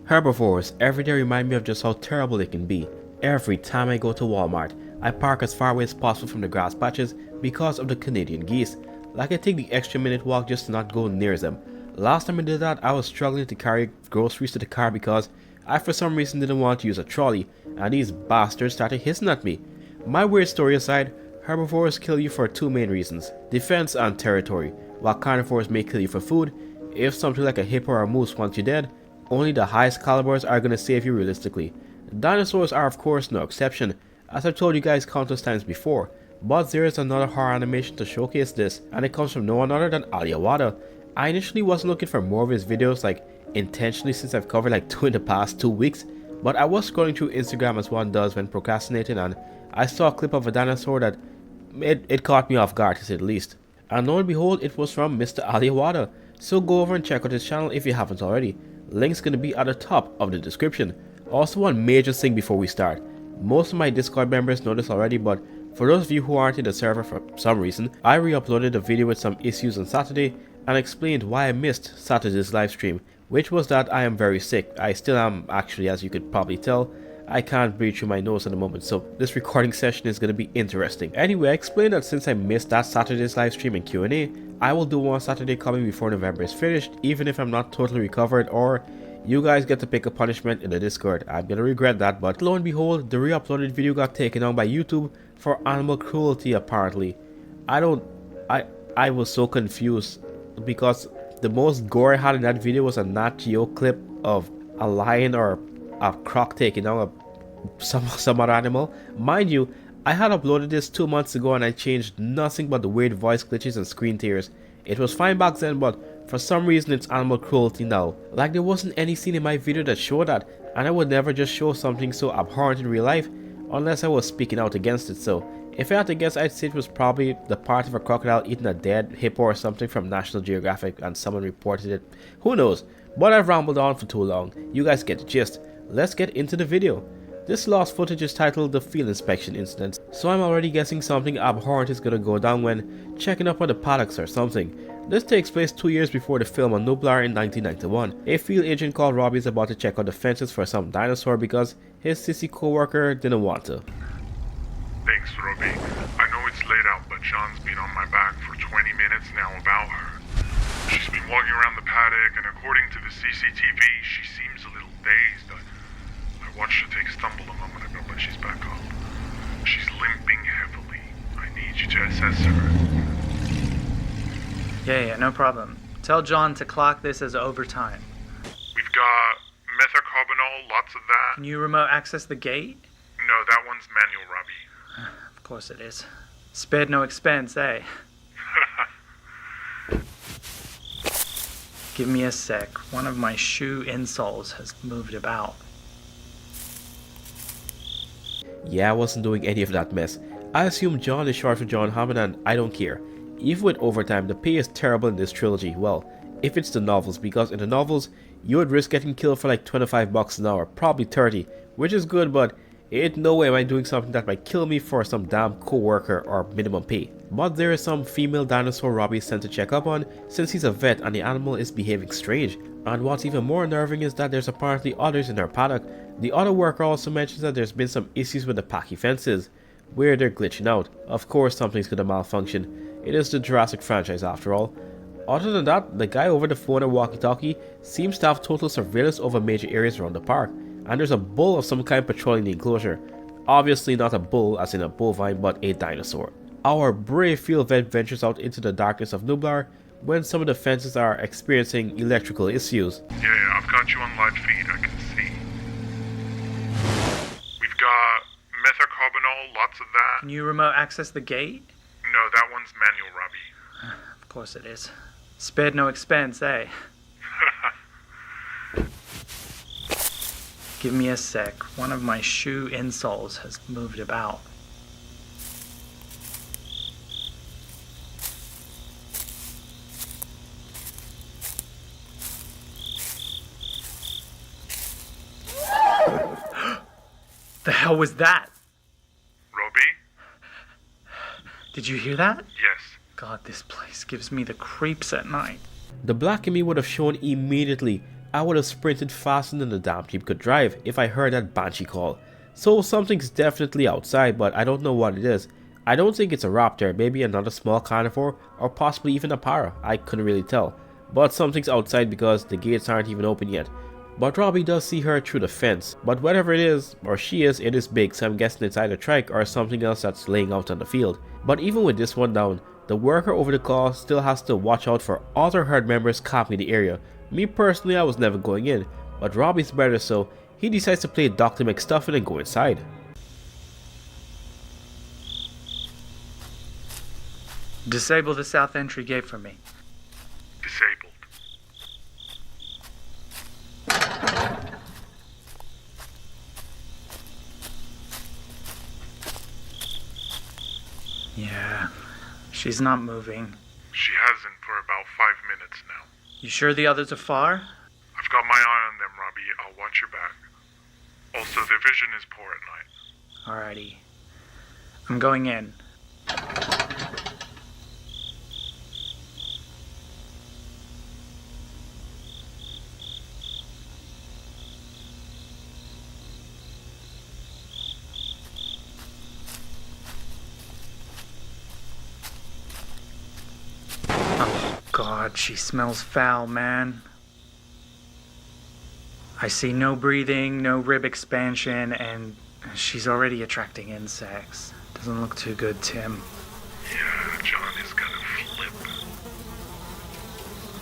Herbivores every day remind me of just how terrible it can be. Every time I go to Walmart, I park as far away as possible from the grass patches because of the Canadian geese. Like I take the extra minute walk just to not go near them. Last time I did that, I was struggling to carry groceries to the car because I for some reason didn't want to use a trolley, and these bastards started hissing at me. My weird story aside, herbivores kill you for two main reasons: defense and territory, while carnivores may kill you for food. If something like a hippo or a moose wants you dead, only the highest calibers are going to save you realistically. Dinosaurs are of course no exception, as I've told you guys countless times before, but there is another horror animation to showcase this, and it comes from no one other than Aliyawada. I initially wasn't looking for more of his videos intentionally, since I've covered like 2 in the past 2 weeks, but I was scrolling through Instagram as one does when procrastinating, and I saw a clip of a dinosaur that it caught me off guard to say the least. And lo and behold, it was from Mr. Aliyawada, so go over and check out his channel if you haven't already. Link's gonna be at the top of the description. Also, one major thing before we start. Most of my Discord members know this already, but for those of you who aren't in the server for some reason, I re-uploaded a video with some issues on Saturday and explained why I missed Saturday's livestream, which was that I am very sick. I still am actually, as you could probably tell. I can't breathe through my nose at the moment, so this recording session is going to be interesting. Anyway, I explained that since I missed that Saturday's livestream and Q&A, I will do one Saturday coming before November is finished, even if I'm not totally recovered, or you guys get to pick a punishment in the Discord. I'm gonna regret that, but lo and behold, the re-uploaded video got taken down by YouTube for animal cruelty apparently. I was so confused because the most gore I had in that video was a Nat Geo clip of a lion or a croc taking down some other animal. Mind you, I had uploaded this 2 months ago and I changed nothing but the weird voice glitches and screen tears. It was fine back then, but for some reason it's animal cruelty now. Like there wasn't any scene in my video that showed that, and I would never just show something so abhorrent in real life unless I was speaking out against it. So if I had to guess, I'd say it was probably the part of a crocodile eating a dead hippo or something from National Geographic and someone reported it. Who knows? But I've rambled on for too long. You guys get the gist. Let's get into the video. This lost footage is titled The Field Inspection Incident, so I'm already guessing something abhorrent is gonna go down when checking up on the paddocks or something. This takes place 2 years before the film on Nublar in 1991. A field agent called Robbie is about to check out the fences for some dinosaur because his sissy co-worker didn't want to. Thanks, Robbie. I know it's late out, but John's been on my back for 20 minutes now about her. She's been walking around the paddock, and according to the CCTV, she seems a little dazed. I watched her take a stumble a moment ago, but she's back up. She's limping heavily. I need you to assess her. Yeah, no problem. Tell John to clock this as overtime. We've got methocarbamol, lots of that. Can you remote access the gate? No, that one's manual, Robbie. Of course it is. Spared no expense, eh? Give me a sec. One of my shoe insoles has moved about. Yeah, I wasn't doing any of that mess. I assume John is short for John Hammond and I don't care. Even with overtime, the pay is terrible in this trilogy. Well, if it's the novels, because in the novels, you would risk getting killed for like $25 an hour, probably 30, which is good, but ain't no way am I doing something that might kill me for some damn co-worker or minimum pay. But there is some female dinosaur Robbie sent to check up on, since he's a vet and the animal is behaving strange. And what's even more unnerving is that there's apparently others in her paddock. The other worker also mentions that there's been some issues with the packy fences, where they're glitching out. Of course something's gonna malfunction. It is the Jurassic franchise after all. Other than that, the guy over the phone and walkie-talkie seems to have total surveillance over major areas around the park, and there's a bull of some kind patrolling the enclosure. Obviously not a bull as in a bovine, but a dinosaur. Our brave field vet ventures out into the darkness of Nublar when some of the fences are experiencing electrical issues. Yeah, I've got you on live feed, I can see. We've got methocarbamol, lots of that. Can you remote access the gate? No, that one's manual, Robbie. Of course it is. Spared no expense, eh? Give me a sec. One of my shoe insoles has moved about. The hell was that? Robbie? Did you hear that? Yes. God, this place gives me the creeps at night. The black in me would have shown immediately I would have sprinted faster than the damn Jeep could drive if I heard that banshee call. So something's definitely outside, but I don't know what it is. I don't think it's a raptor, maybe another small carnivore, or possibly even a para, I couldn't really tell. But something's outside because the gates aren't even open yet. But Robbie does see her through the fence, but whatever it is, or she is, it is big, so I'm guessing it's either trike or something else that's laying out on the field. But even with this one down, the worker over the call still has to watch out for other herd members camping the area. Me personally, I was never going in, but Robbie's better, so he decides to play Dr. McStuffin and go inside. Disable the south entry gate for me. Disabled. Yeah, she's not moving. She hasn't for about 5 minutes now. You sure the others are far? I've got my eye on them, Robbie. I'll watch your back. Also, their vision is poor at night. Alrighty. I'm going in. God, she smells foul, man. I see no breathing, no rib expansion, and she's already attracting insects. Doesn't look too good, Tim. Yeah, John is gonna flip.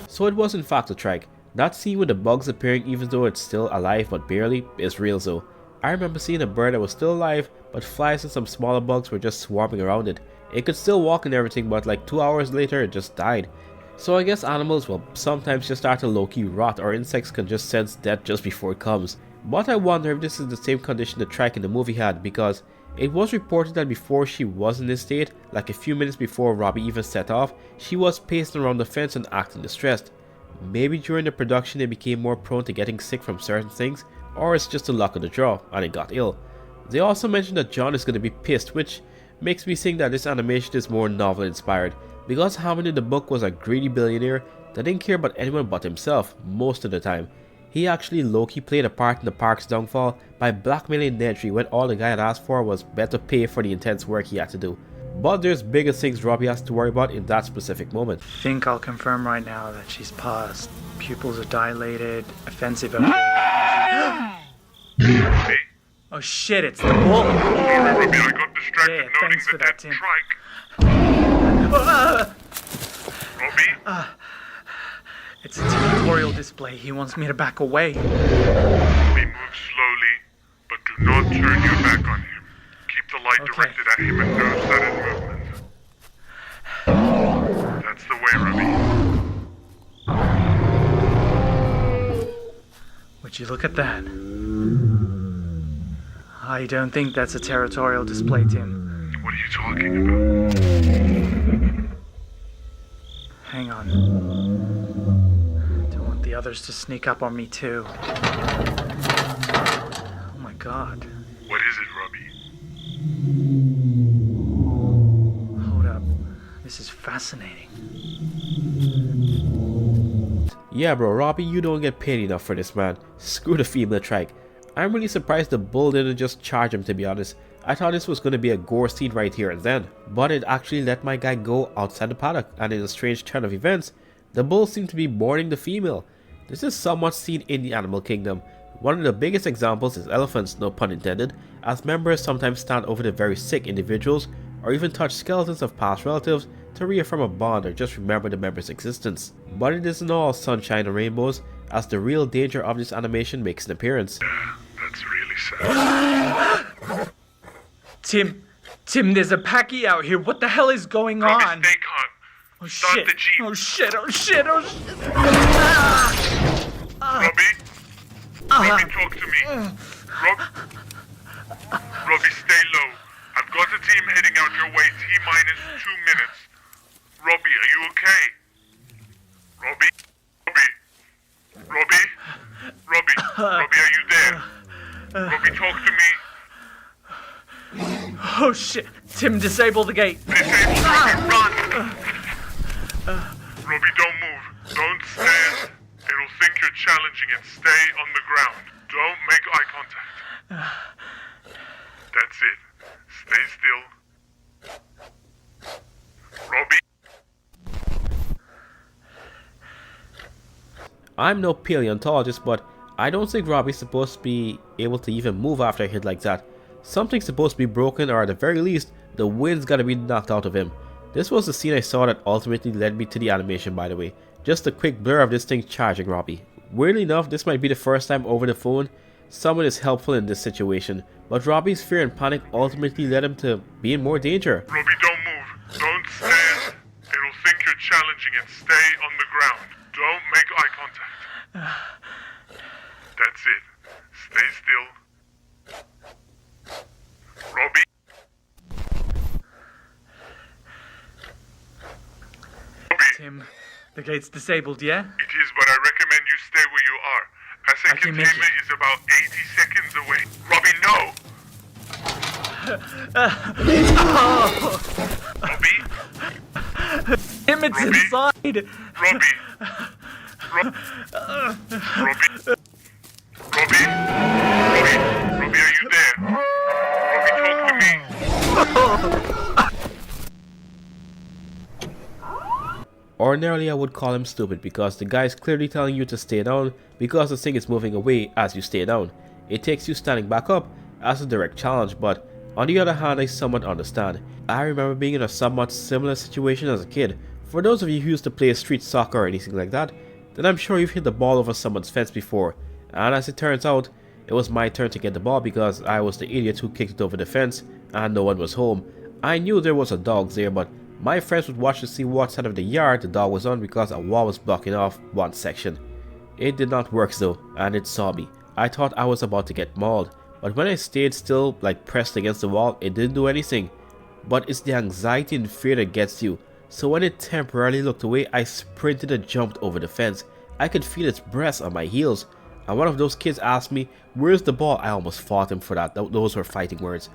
So it was in fact a trike. That scene with the bugs appearing even though it's still alive but barely is real though. I remember seeing a bird that was still alive, but flies and some smaller bugs were just swarming around it. It could still walk and everything, but like 2 hours later it just died. So I guess animals will sometimes just start to low-key rot, or insects can just sense death just before it comes. But I wonder if this is the same condition the trike in the movie had, because it was reported that before she was in this state, like a few minutes before Robbie even set off, she was pacing around the fence and acting distressed. Maybe during the production they became more prone to getting sick from certain things, or it's just the luck of the draw and it got ill. They also mentioned that John is going to be pissed, which makes me think that this animation is more novel inspired, because Hammond in the book was a greedy billionaire that didn't care about anyone but himself most of the time. He actually low-key played a part in the park's downfall by blackmailing Nedry when all the guy had asked for was better pay for the intense work he had to do. But there's bigger things Robbie has to worry about in that specific moment. I think I'll confirm right now that she's paused. Pupils are dilated, offensive. Hey, Oh shit, it's the bull! sorry, Robbie, I got distracted Yeah, noting thanks the for dead that, Tim. trike. Robbie? It's a territorial display. He wants me to back away. Robbie, move slowly, but do not turn your back on him. Keep the light Okay. directed at him and no sudden movement. That's the way, Robbie. Would you look at that? I don't think that's a territorial display, Tim. What are you talking about? Hang on. Don't want the others to sneak up on me, too. Oh my god. What is it, Robbie? Hold up. This is fascinating. Yeah bro, Robbie, you don't get paid enough for this, man. Screw the female trike. I'm really surprised the bull didn't just charge him, to be honest. I thought this was going to be a gore scene right here and then, but it actually let my guy go outside the paddock, and in a strange turn of events, the bull seemed to be boarding the female. This is somewhat seen in the animal kingdom. One of the biggest examples is elephants, no pun intended, as members sometimes stand over the very sick individuals or even touch skeletons of past relatives to reaffirm a bond or just remember the member's existence. But it isn't all sunshine and rainbows, as the real danger of this animation makes an appearance. That's really sad. Tim, there's a packy out here. What the hell is going Robbie, on? stay calm. Oh Start shit. the Jeep. Oh shit. Robbie, talk to me. Robbie, stay low. I've got a team heading out your way. T-minus 2 minutes. Robbie, are you okay? Robbie, are you there? Robbie, talk to me. Oh shit. Tim, disable the gate. Disable, Robbie, run! Robbie, don't move. Don't stand. It'll think you're challenging it. Stay on the ground. Don't make eye contact. That's it. Stay still. Robbie? I'm no paleontologist, but I don't think Robbie's supposed to be able to even move after a hit like that. Something's supposed to be broken, or at the very least, the wind's gotta be knocked out of him. This was the scene I saw that ultimately led me to the animation, by the way. Just a quick blur of this thing charging Robbie. Weirdly enough, this might be the first time over the phone someone is helpful in this situation, but Robbie's fear and panic ultimately led him to be in more danger. Robbie, don't move. Don't stand. It'll think you're challenging it. Stay on the ground. Don't make eye contact. That's it. Stay still. Robbie? Tim, the gate's disabled, yeah? It is, but I recommend you stay where you are. Asset I can make containment is about 80 seconds away. Robbie, no! Robbie? Tim, it's Robbie? inside! Robbie? Robbie? Robbie? Robbie, are you there? Robbie, talk to me. Ordinarily, I would call him stupid because the guy is clearly telling you to stay down because the thing is moving away as you stay down. It takes you standing back up as a direct challenge, but on the other hand, I somewhat understand. I remember being in a somewhat similar situation as a kid. For those of you who used to play street soccer or anything like that, then I'm sure you've hit the ball over someone's fence before. And as it turns out, it was my turn to get the ball because I was the idiot who kicked it over the fence and no one was home. I knew there was a dog there, but my friends would watch to see what side of the yard the dog was on because a wall was blocking off one section. It did not work though, and it saw me. I thought I was about to get mauled, but when I stayed still, like pressed against the wall, it didn't do anything. But it's the anxiety and fear that gets you. So when it temporarily looked away, I sprinted and jumped over the fence. I could feel its breath on my heels. And one of those kids asked me, "Where's the ball?" I almost fought him for that. Those were fighting words.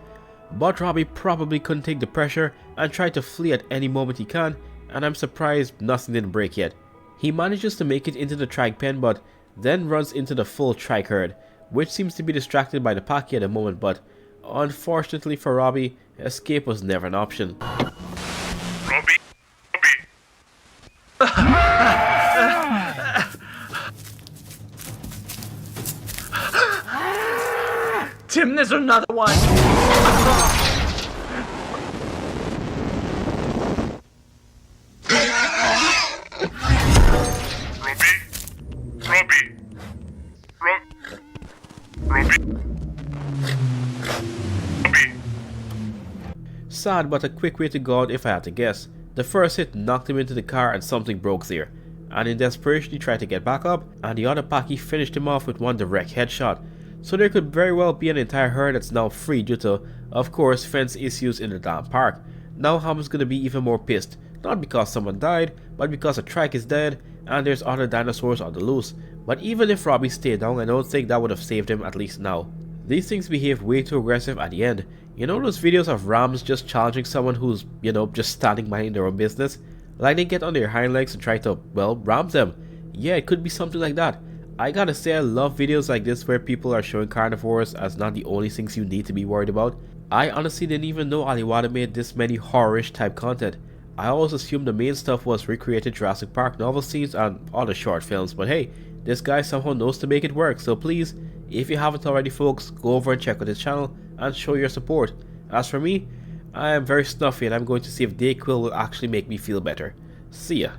But Robbie probably couldn't take the pressure and tried to flee at any moment he can, and I'm surprised nothing didn't break yet. He manages to make it into the trike pen, but then runs into the full trike herd, which seems to be distracted by the packy at the moment, but unfortunately for Robbie, escape was never an option. Robbie? Tim, there's another one! Sad, but a quick way to go out if I had to guess. The first hit knocked him into the car and something broke there. And in desperation he tried to get back up, and the other packy finished him off with one direct headshot. So there could very well be an entire herd that's now free due to, of course, fence issues in the damn park. Now Ham's gonna be even more pissed, not because someone died, but because a trike is dead and there's other dinosaurs on the loose. But even if Robbie stayed down, I don't think that would have saved him, at least now. These things behave way too aggressive at the end. You know those videos of rams just challenging someone who's, just standing minding their own business? Like they get on their hind legs and try to, ram them. Yeah, it could be something like that. I gotta say, I love videos like this where people are showing carnivores as not the only things you need to be worried about. I honestly didn't even know Aliwada made this many horror-ish type content. I always assumed the main stuff was recreated Jurassic Park novel scenes and other short films, but hey, this guy somehow knows to make it work, so please, if you haven't already folks, go over and check out his channel and show your support. As for me, I am very snuffy and I'm going to see if Dayquil will actually make me feel better. See ya.